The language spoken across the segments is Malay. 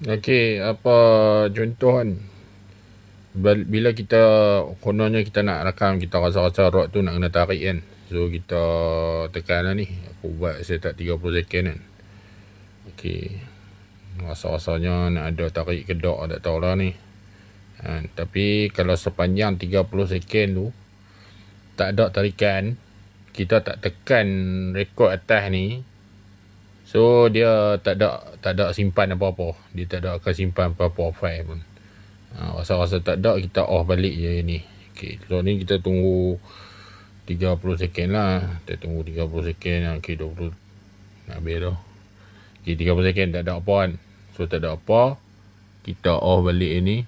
Okey, apa contoh kan, bila kita kononnya kita nak rakam, kita rasa-rasa rod tu nak kena tarik kan, so kita tekan lah ni, aku buat set 30 second kan. Okey, rasa-rasanya nak ada tarik kedok, tak tahulah ni kan. Tapi kalau sepanjang 30 second tu tak ada tarikan, kita tak tekan rekod atas ni, so dia tak ada simpan apa-apa. Dia tak ada akan simpan apa-apa file pun. Rasa-rasa tak ada, kita off balik je ni. Okay, so ni kita tunggu 30 second lah. Kita tunggu 30 second. Okay, 20 habis dah. Okay, 30 second tak ada apa kan. So tak ada apa, kita off balik ni.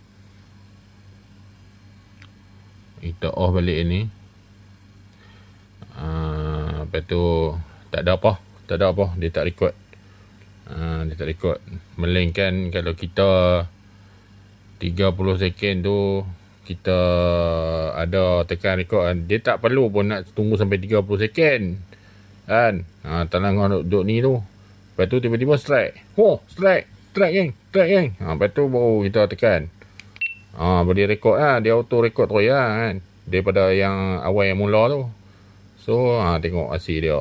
Kita off balik ni. Lepas tu tak ada apa. Tak ada apa, dia tak record. Dia tak record. Melainkan kalau kita 30 second tu kita ada tekan record kan, dia tak perlu pun nak tunggu sampai 30 second kan. Tangan duduk ni tu, lepas tu tiba-tiba strike. Strike geng. Lepas tu baru kita tekan. Boleh record lah. Dia auto record terus lah kan, daripada yang awal yang mula tu. So tengok hasil dia.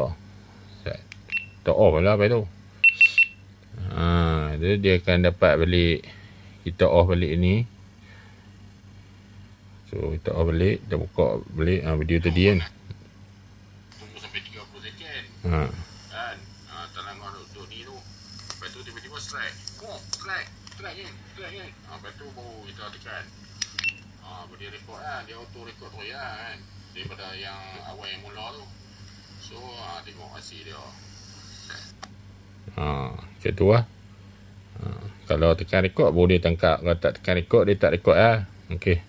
Kita off lah lepas tu. Dia akan dapat balik. Kita off balik ni. So kita off balik, kita buka balik video tadi kan. Tunggu sampai 30 second. Kan. Tangan duduk ni tu. Lepas tu tiba-tiba strike. Strike geng. Lepas tu baru kita tekan. Boleh record lah. Dia auto record terus lah kan, daripada yang awal yang mula tu. So tengok hasil dia. Macam tu lah. Kalau tekan record baru dia tangkap. Kalau tak tekan record, dia tak record lah. Okay.